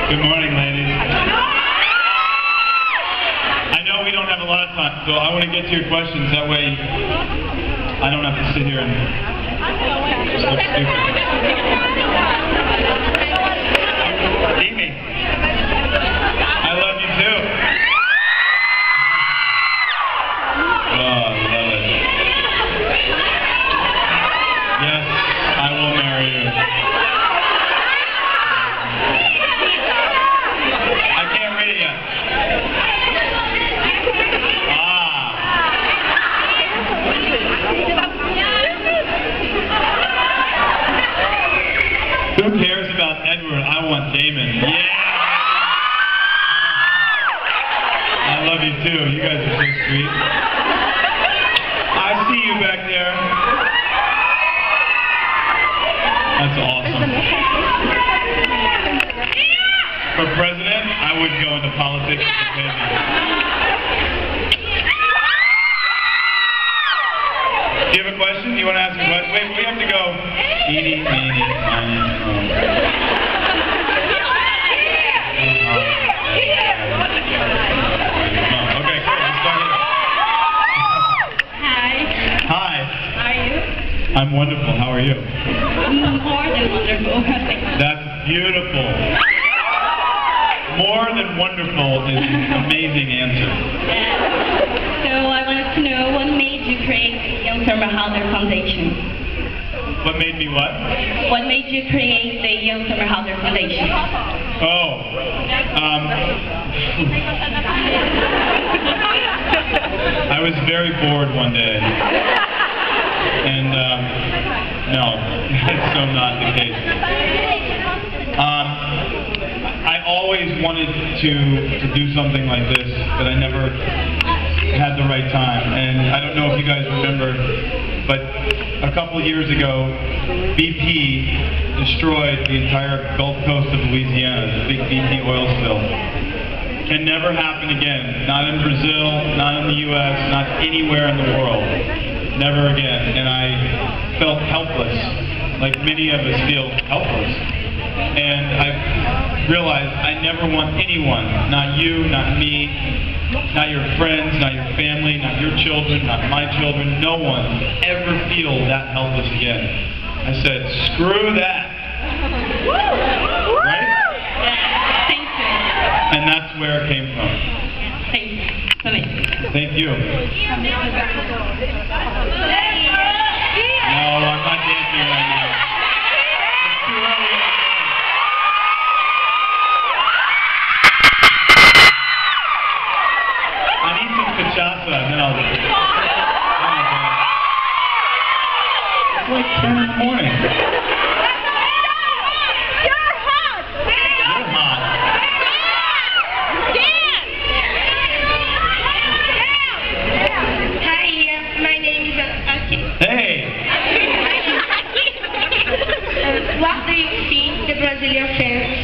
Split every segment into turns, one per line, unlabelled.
Good morning, ladies. I know we don't have a lot of time, so I want to get to your questions. That way, I don't have to sit here and just look stupid. Amy, I love you too. Oh, I love it. Yes, I will marry you. I can't read it yet. Who cares about Edward? I want Damon. Yeah! I love you too. You guys are so sweet. I see you back there. That's awesome. For president, I wouldn't go into politics if you paid me. Do you have a question? You want to ask a question? Wait, we have to go. Eeny, meeny, miny, moe. Okay, cool. Let's start it.
Hi.
Hi.
How are you?
I'm wonderful. How are you?
More than wonderful.
That's beautiful. More than wonderful is an amazing answer.
So I wanted to know what made you create the Young Summer Howler Foundation?
What made me what?
What made you create the Young Summer Howler Foundation?
Oh. I was very bored one day. And, no, that's so not the case. I always wanted to do something like this, but I never had the right time. And I don't know if you guys remember, but a couple years ago, BP destroyed the entire Gulf Coast of Louisiana, the big BP oil spill. Can never happen again. Not in Brazil, not in the US, not anywhere in the world. Never again. And I felt helpless, like many of us feel helpless. And I realized I never want anyone, not you, not me, not your friends, not your family, not your children, not my children, no one ever feel that helpless again. I said, screw that. Right?
Thank you.
And that's where it came from.
Thank you.
Thank you. No, I'm not dancing right now. It's too early. I need some cachaça, and then I'll do it. It's like 10 in the morning.
You're hot!
You're hot.
Hi, my name is Aki.
Hey!
What do you think the Brazilian fans?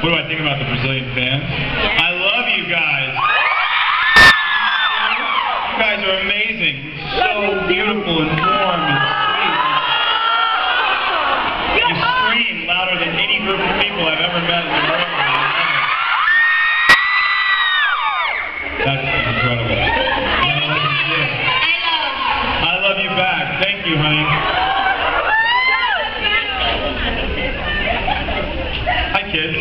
What do I think about the Brazilian fans? I love you guys. You guys are amazing. So beautiful and warm and sweet. You scream louder than any group of people I've ever met in the world. That's incredible. I love you back. Thank you, honey. Hi, kids.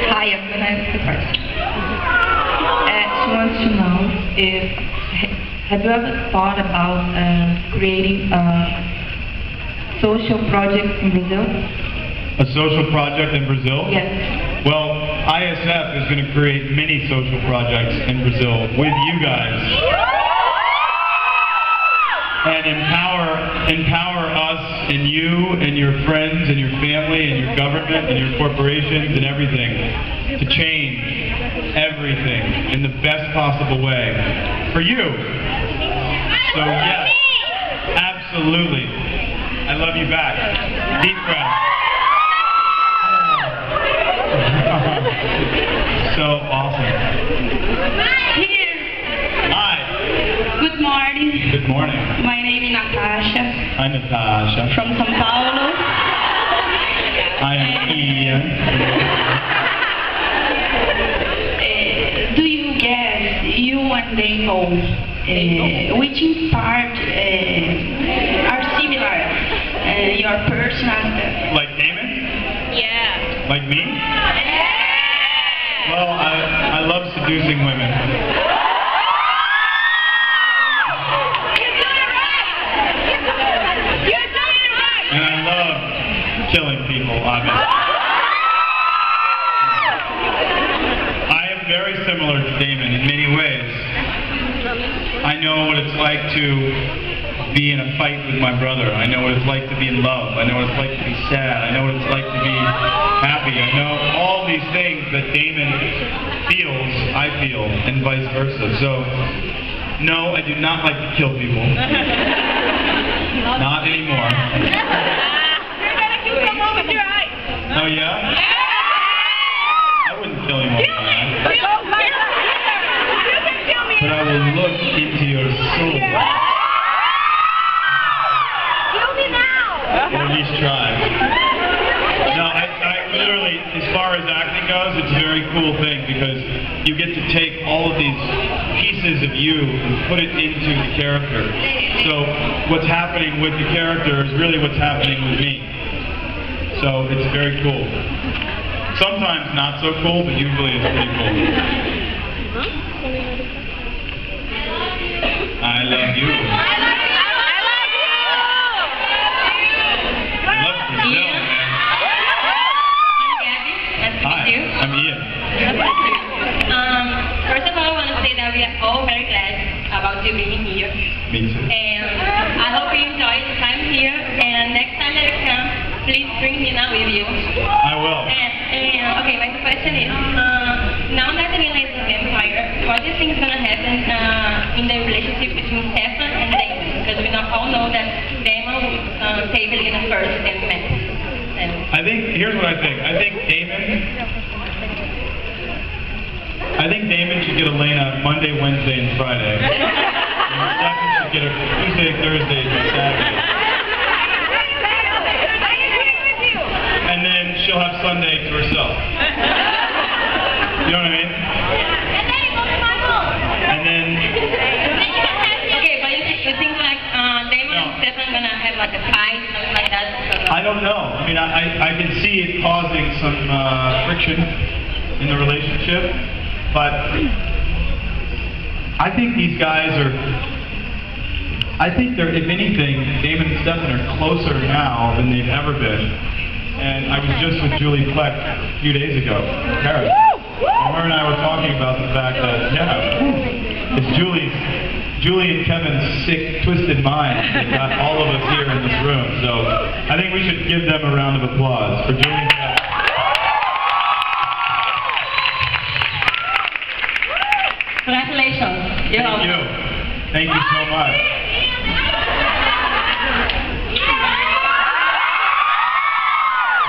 Hi, I'm going to ask the question. She wants to know if, have you ever thought about creating a social project in Brazil?
A social project in Brazil?
Yes.
Well, ISF is going to create many social projects in Brazil with you guys. And empower us in you and your friends and your family and your government and your corporations and everything to change everything in the best possible way for you. So yes, absolutely. I love you back. Deep breath. So awesome.
Here.
Hi.
Good morning.
Good morning.
My name is Natasha.
Hi, Natasha.
From São Paulo.
I am Ian.
Do you guess you and Damon, which in part are similar? Your personality.
Like Damon?
Yeah.
Like me? Well, I love seducing women. And I love killing people, obviously. I am very similar to Damon in many ways. I know what it's like to be in a fight with my brother. I know what it's like to be in love. I know what it's like to be sad. I know what it's like to be happy. I know all these things that Damon feels, I feel, and vice versa. So, no, I do not like to kill people. Not anymore.
You're gonna kill someone with your eyes.
Oh, yeah? I wouldn't kill anyone with my eyes.
You can kill me.
But I will look into your soul.
Kill me now.
Or at least try. No, I literally, as far as acting goes, it's a very cool thing because you get to take all of these pieces of you and put it into the character. So what's happening with the character is really what's happening with me. So it's very cool. Sometimes not so cool, but usually it's pretty cool. I love you. Hi, I'm Ian.
First of all, I want to say that we are all very glad about you being here.
Me too.
And I hope you enjoy the time here. And next time that you come, please bring me now with you.
I will.
And okay, my question is, now that Lila is a vampire, what do you think is going to happen in the relationship between Stefan and Damon? Because we all know that Damon will take Lila first and Matt.
I think, here's what I think. I think Damon should get Elena Monday, Wednesday, and Friday. And Stefan should get her Tuesday, Thursday, and Saturday. And then she'll have Sunday to herself. You know what I mean? And then...
Okay, but you think like Damon and Stefan gonna have like a fight, something like that?
I don't know. I mean, I can see it causing some friction in the relationship, but I think these guys are, I think they're, if anything, Damon and Stefan are closer now than they've ever been. And I was just with Julie Fleck a few days ago in Paris. And her and I were talking about the fact that, yeah, it's Julie and Kevin's sick, twisted minds that got all of us here in this room. So I think we should give them a round of applause for Julie and Kevin.
Congratulations.
Thank you. Thank you so much.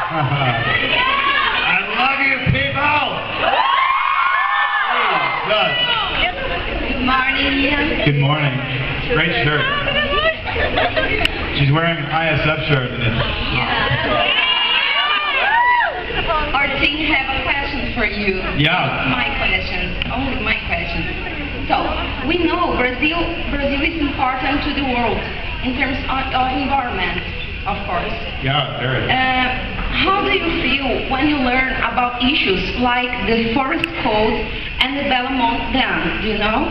I love you, people!
Good morning, Ian.
Good morning. Great shirt. She's wearing an ISF shirt and it's
Our team have a question for you.
Yeah.
My question, only my question. So, we know Brazil is important to the world in terms of environment, of course.
Yeah, very.
How do you feel when you learn about issues like the Forest Code and the Belmont Dam, do you know?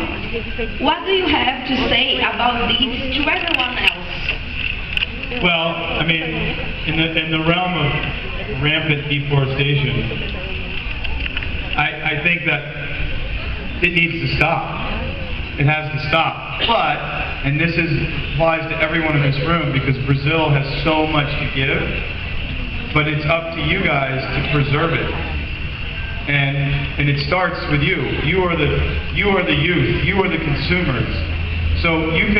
What do you have to say about these to everyone else?
Well, I mean, in the realm of rampant deforestation, I think that it needs to stop. it has to stop. But, and this applies to everyone in this room because Brazil has so much to give, but it's up to you guys to preserve it. And it starts with you. You are the youth. You are the consumers. So you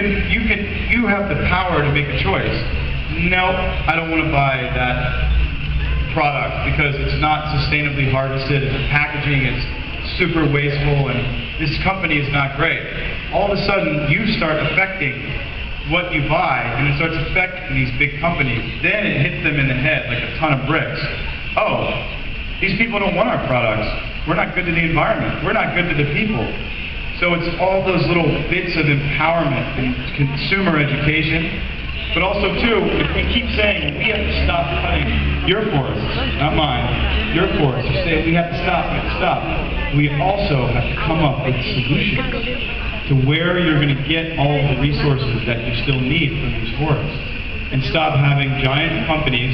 have the power to make a choice. No, I don't want to buy that product because it's not sustainably harvested. It's packaging. It's super wasteful, and this company is not great. All of a sudden, you start affecting what you buy, and it starts affecting these big companies. Then it hits them in the head like a ton of bricks. Oh, these people don't want our products. We're not good to the environment. We're not good to the people. So it's all those little bits of empowerment and consumer education. But also, too, if we keep saying we have to stop cutting your forests, not mine, your forests, you say we have to stop, we have to stop. We also have to come up with solutions to where you're going to get all the resources that you still need from these forests. And stop having giant companies,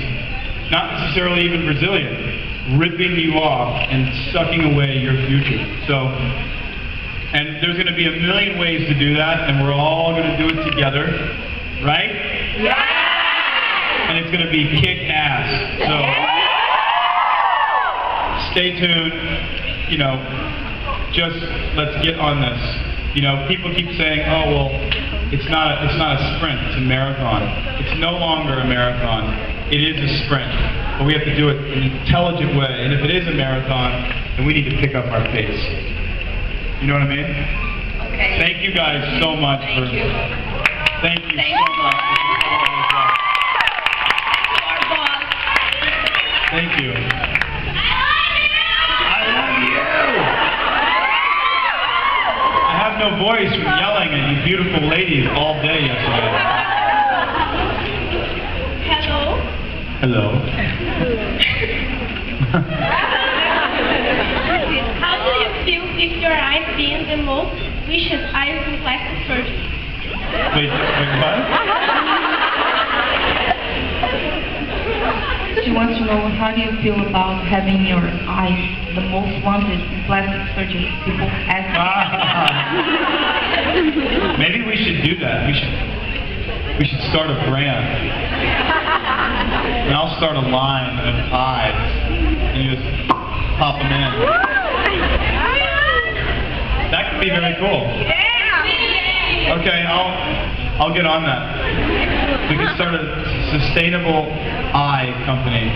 not necessarily even Brazilian, ripping you off and sucking away your future. So, and there's going to be a million ways to do that, and we're all going to do it together, right? Yeah! And it's going to be kick-ass. So, stay tuned. You know, just let's get on this. You know, people keep saying, "Oh, well, it's not a sprint; it's a marathon." It's no longer a marathon. It is a sprint, but we have to do it in an intelligent way. And if it is a marathon, then we need to pick up our pace. You know what I mean?
Okay.
Thank you guys so much for. Thank you so much. Thank you. I love you. I have no voice from yelling at you beautiful ladies all day yesterday.
Hello.
Hello.
How do you feel if your eyes being the most vicious eyes in plastic surgery?
Wait, what?
She wants to know, how do you feel about having your eyes the most wanted in plastic surgery? People ask.
Maybe we should do that. We should start a brand. And I'll start a line of eyes, and you just pop them in. That could be very cool. Okay, I'll get on that. We can start a sustainable eye company.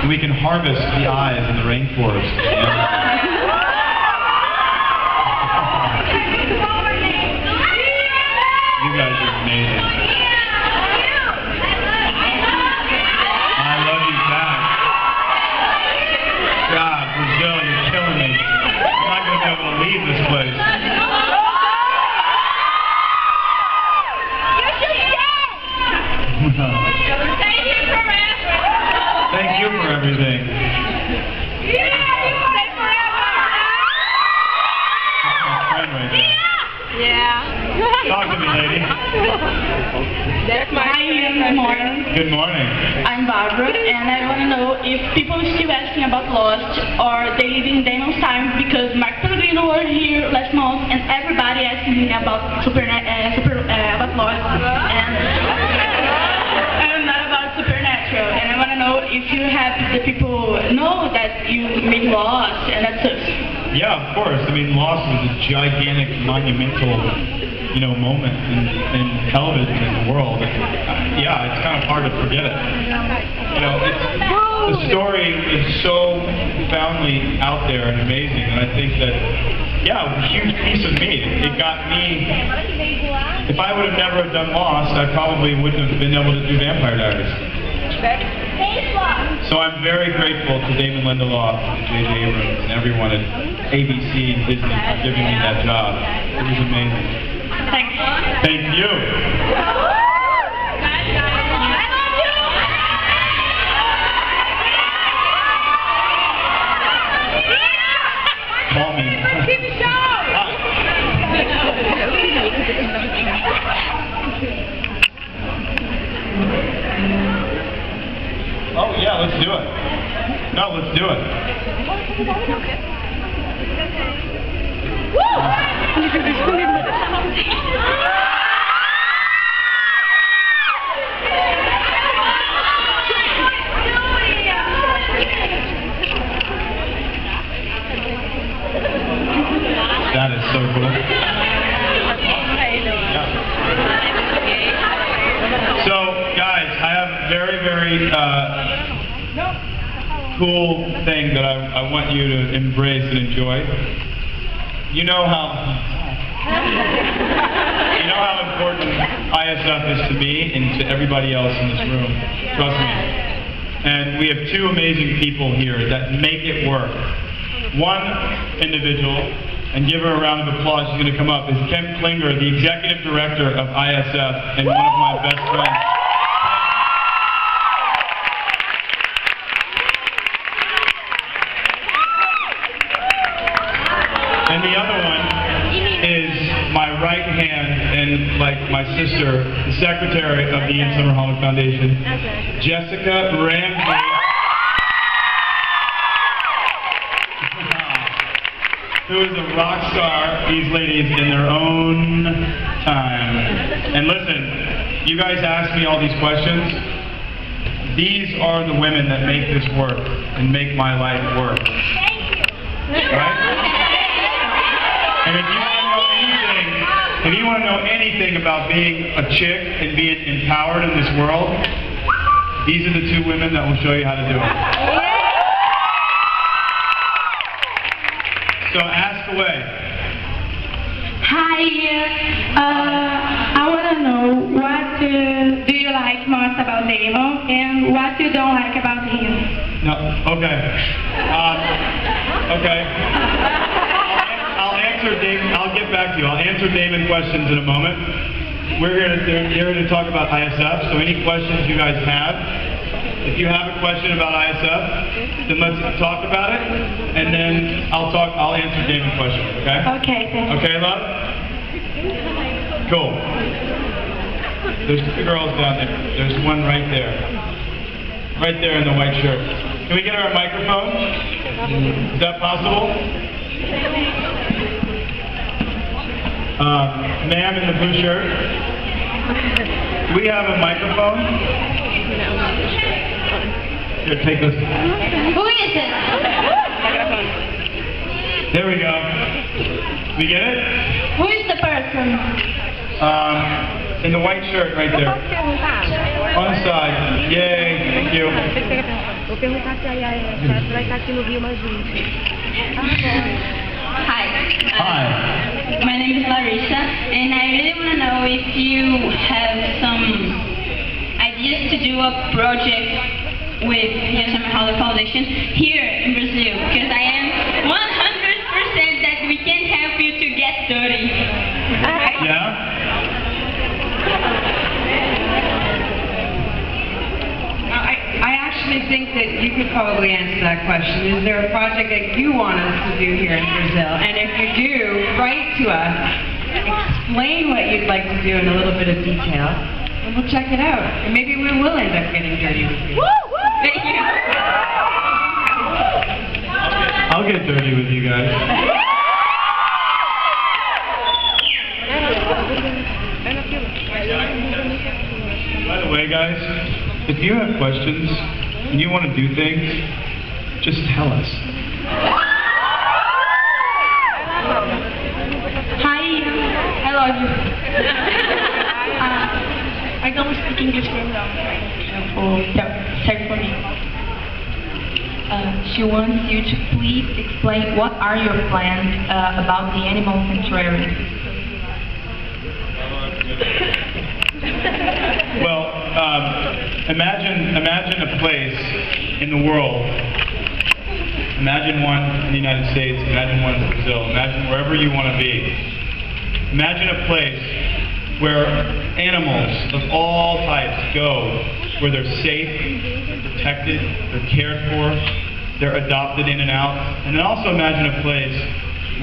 We can harvest the eyes in the rainforest. You guys are amazing. I love you back. God, Brazil, you're killing me. I'm not going to be able to leave this place. Thank you for everything. That's my friend right there.
Yeah.
Talk to me, lady.
That's my
Hi, good morning.
Good morning.
I'm Barbara, and I want to know if people are still asking about Lost or they live in Damon's time, because Mark Pellegrino was here last month and everybody asking me about about Lost and not about Supernatural. And I want to know if you have the people know that you made Lost and that's it.
Yeah, of course. I mean, Lost was a gigantic, monumental, you know, moment in television in the world. Yeah, it's kind of hard to forget it. You know, the story is so profoundly out there and amazing, and I think that, yeah, it was a huge piece of me. It got me. If I would have never have done Lost, I probably wouldn't have been able to do Vampire Diaries. So I'm very grateful to Damon Lindelof and J.J. Abrams and everyone at ABC and Disney for giving me that job. It was amazing.
Thanks.
Thank you. Call me. Oh yeah, let's do it. No, let's do it. That is so cool. So, guys, I have a very, very cool thing that I want you to embrace and enjoy. You know how important ISF is to me and to everybody else in this room. Trust me. And we have two amazing people here that make it work. One individual, and give her a round of applause, she's going to come up, is Kim Klinger, the Executive Director of ISF and one of my best friends. And the other one is my right hand and like my sister, the Secretary of the Ian Somerhalder Foundation, Jessica Ramsey. Who is a rock star, these ladies, in their own time. And listen, you guys ask me all these questions. These are the women that make this work and make my life work. Right? And if you want to know anything about being a chick and being empowered in this world, these are the two women that will show you how to do it. So ask away.
Hi, I want to know what do you like most about Damon and what you don't like about him.
No, okay. Okay. I'll get back to you. I'll answer Damon questions in a moment. They're here to talk about ISF, so any questions you guys have, if you have a question about ISF, then let's talk about it, and then I'll answer Damon's questions, okay?
Okay, thank you.
Okay, love? Cool. There's two girls down there. There's one right there. Right there in the white shirt. Can we get her a microphone? Is that possible? Ma'am in the blue shirt. Do we have a microphone? Here, take this.
Who is it?
There we go. We get it?
Who is the person?
In the white shirt right there. On the side. Yay, thank you.
Hi.
Hi.
My name is Larissa, and I really want to know if you have some ideas to do a project with the Somerhalder Foundation here in Brazil, because I am 100% that we can help you to get dirty.
Yeah?
I actually think that you could probably answer that question. Is there a project that you want us to do here in Brazil? And if you do, write to us, explain what you'd like to do in a little bit of detail, and we'll check it out. And maybe we will end up getting dirty with you.
Thank you.
I'll get dirty with you guys. By the way, guys, if you have questions and you want to do things, just tell us.
Hi, I love you. I don't speak English very well. Check for me.
She wants you to please explain what are your plans about the animal sanctuary.
Well, imagine a place in the world. Imagine one in the United States. Imagine one in Brazil. Imagine wherever you want to be. Imagine a place where animals of all types go, where they're safe, they're protected, they're cared for, they're adopted in and out. And then also imagine a place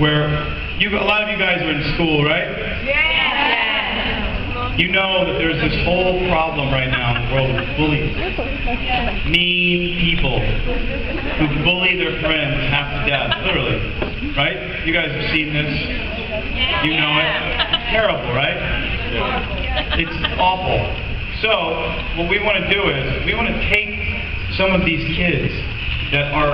where a lot of you guys are in school, right?
Yeah.
You know that there's this whole problem right now in the world with bullies. Mean people who bully their friends half to death, literally, right? You guys have seen this. You know it. Terrible, right? It's awful. So, what we want to do is, we want to take some of these kids that are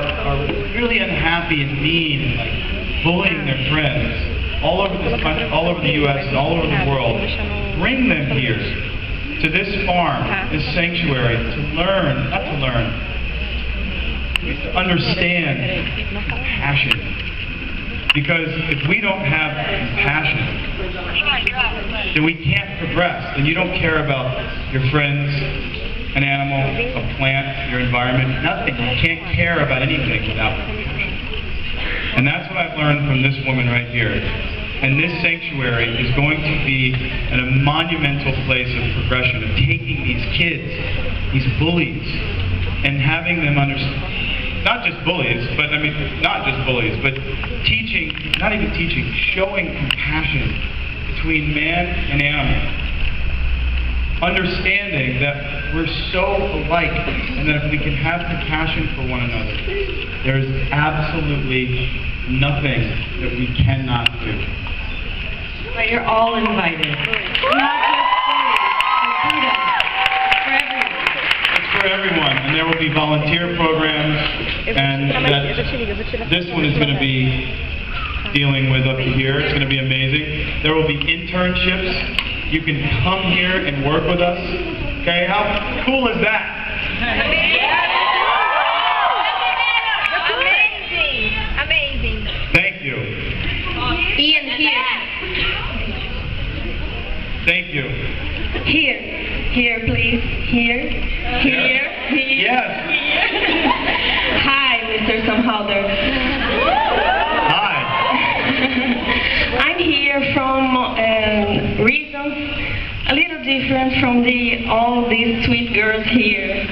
really unhappy and mean and like bullying their friends all over this country, all over the U.S. and all over the world, bring them here to this farm, this sanctuary, to learn, not to learn, to understand compassion. Because if we don't have compassion, then we can't progress. Then you don't care about your friends, an animal, a plant, your environment, nothing. You can't care about anything without compassion. And that's what I've learned from this woman right here. And this sanctuary is going to be a monumental place of progression, of taking these kids, these bullies, and having them understand. Not just bullies, but I mean, not just bullies, but teaching, not even teaching, showing compassion between man and animal. Understanding that we're so alike, and that if we can have compassion for one another, there's absolutely nothing that we cannot do.
But you're all invited. Not just bullies, for everyone.
It's for everyone, and there will be volunteer programs, and this one is going to be dealing with up to here. It's going to be amazing. There will be internships. You can come here and work with us. Okay, how cool is that?
Amazing.
Thank you.
Ian, here.
Thank you.
Here, please. Here.
Yes.
Hi, Mr. Someholder.
Hi.
I'm here from reasons a little different from all these sweet girls here.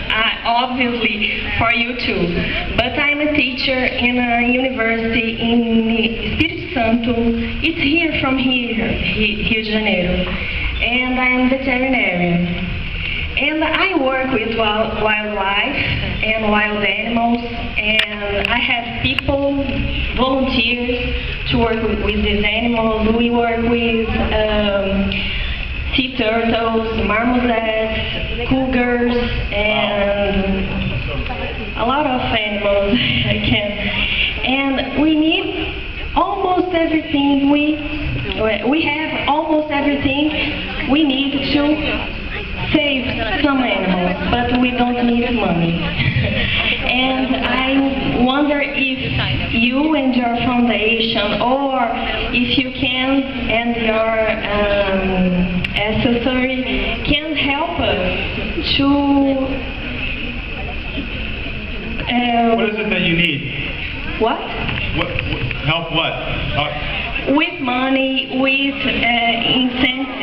Obviously, for you too. But I'm a teacher in a university in Espírito Santo. It's here from here, Rio de Janeiro. And I'm veterinarian. And I work with wildlife and wild animals, and I have people, volunteers, to work with these animals. We work with sea turtles, marmosets, cougars, and a lot of animals I can. And we need almost everything. We have almost everything we need to save some animals, but we don't need money. And I wonder if you and your foundation, or if you can, and your accessory, can help us to...
What is it that you need?
What?
Help what?
With money, with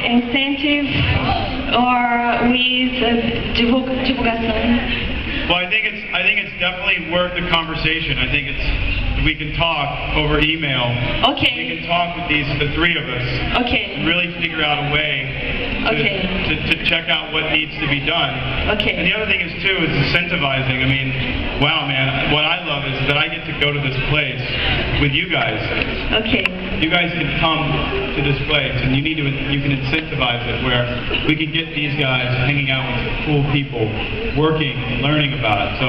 incentives, or with divulgação.
Well, I think it's definitely worth the conversation. I think we can talk over email.
Okay.
We can talk with the three of us.
Okay.
And really figure out a way to check out what needs to be done.
Okay.
And the other thing is too is incentivizing. I mean, wow, man, what I love is that I get to go to this place with you guys.
Okay.
You guys can come to this place, and you can incentivize it where we can get these guys hanging out with cool people, working and learning about it. So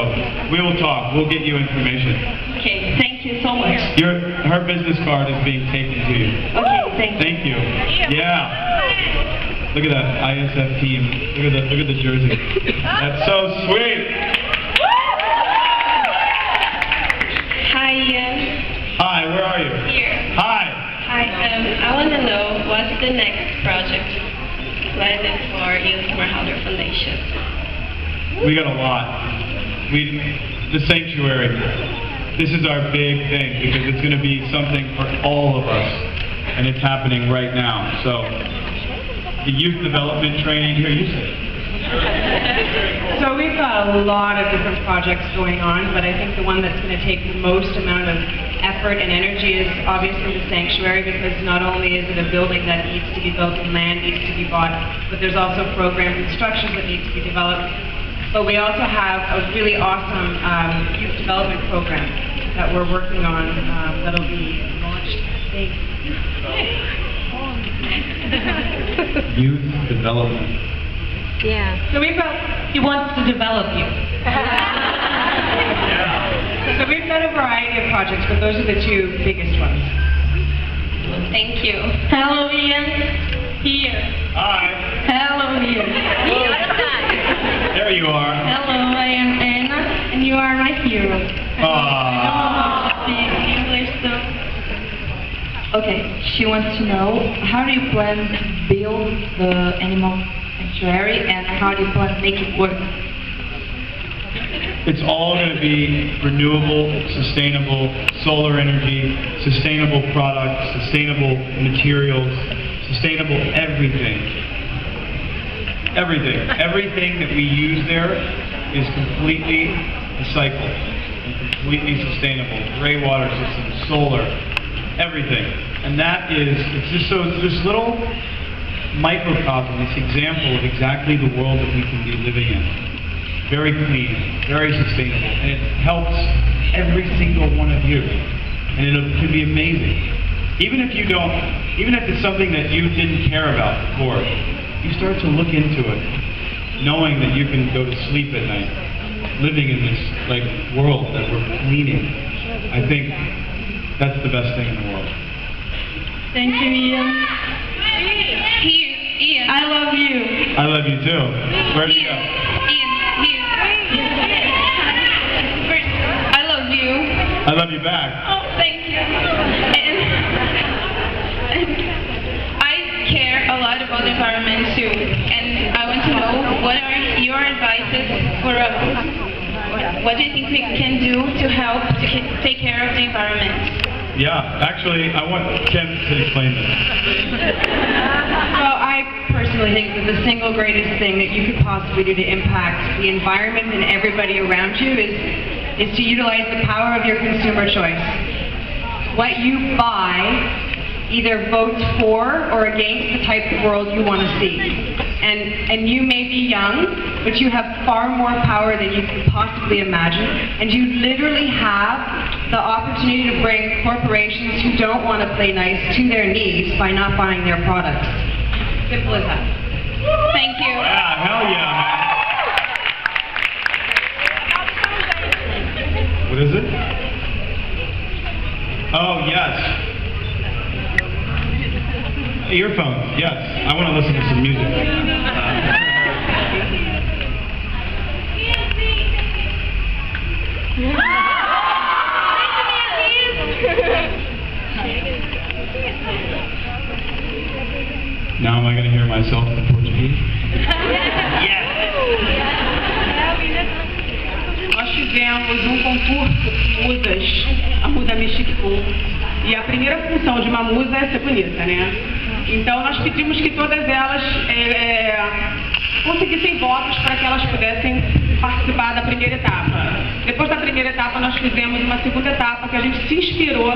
we will talk. We'll get you information.
Okay. Thank you so much.
Her business card is being taken to you.
Okay. Thank you.
Thank you. Yeah. Look at that ISF team. Look at the jersey. That's so sweet.
Hi, Ian.
Hi. Where are you?
Here.
Hi.
Hi, I want to know what's the next project planned for Ian Somerhalder Foundation?
We got a lot. The sanctuary. This is our big thing because it's going to be something for all of us, and it's happening right now. So, the youth development training here. You say.
So we've got a lot of different projects going on, but I think the one that's going to take the most amount of effort and energy is obviously the sanctuary, because not only is it a building that needs to be built and land needs to be bought, but there's also program instructions that need to be developed. But we also have a really awesome youth development program that we're working on that'll be launched
Youth development.
Yeah.
So he wants to develop you. So we've got a variety of projects, but those are the two biggest ones.
Thank you.
Hello, Ian. Here.
Hi.
Hello, Ian.
There you are.
Hello, I am Anna, and you are my hero.
Aww.
Speak English, so.
Okay, she wants to know, how do you plan to build the animal sanctuary and how do you plan to make it work?
It's all going to be renewable, sustainable, solar energy, sustainable products, sustainable materials, sustainable everything. Everything. Everything that we use there is completely recycled and completely sustainable. Gray water systems, solar, everything. And that is, it's just so, it's this little microcosm, this example of exactly the world that we can be living in. Very clean, very sustainable, and it helps every single one of you. And it can be amazing. Even if it's something that you didn't care about before, you start to look into it, knowing that you can go to sleep at night, living in this world that we're cleaning. I think that's the best thing in the world.
Thank you, Ian.
Ian.
I love you.
I love you too. Where'd you go?
I love you.
I love you back.
Oh, thank you. And I care a lot about the environment too, and I want to know what are your advices for us? What do you think we can do to help to take care of the environment?
Yeah, actually, I want Ken to explain this.
Well, I personally think that the single greatest thing that you could possibly do to impact the environment and everybody around you is to utilize the power of your consumer choice. What you buy either votes for or against the type of world you want to see. And you may be young, but you have far more power than you can possibly imagine. And you literally have the opportunity to bring corporations who don't want to play nice to their knees by not buying their products. Simple as that.
Thank you.
Yeah, hell yeah, man. What is it? Oh, yes. Earphones, yes. I want to listen to some music. Now am I going to hear myself in Portuguese? Yes!
Nós fizemos concurso de musas, a musa Mexicou, e a primeira função de uma musa é ser bonita, né? Então nós pedimos que todas elas conseguissem votos para que elas pudessem participar da primeira etapa. Depois da primeira etapa nós fizemos uma segunda etapa que a gente se inspirou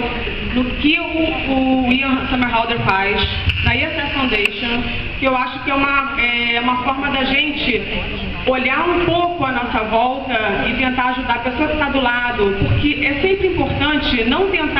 no que o Ian Somerhalder faz na ESS Foundation, que eu acho que é uma forma da gente olhar um pouco a nossa volta e tentar ajudar a pessoa que está do lado, porque é sempre importante não tentar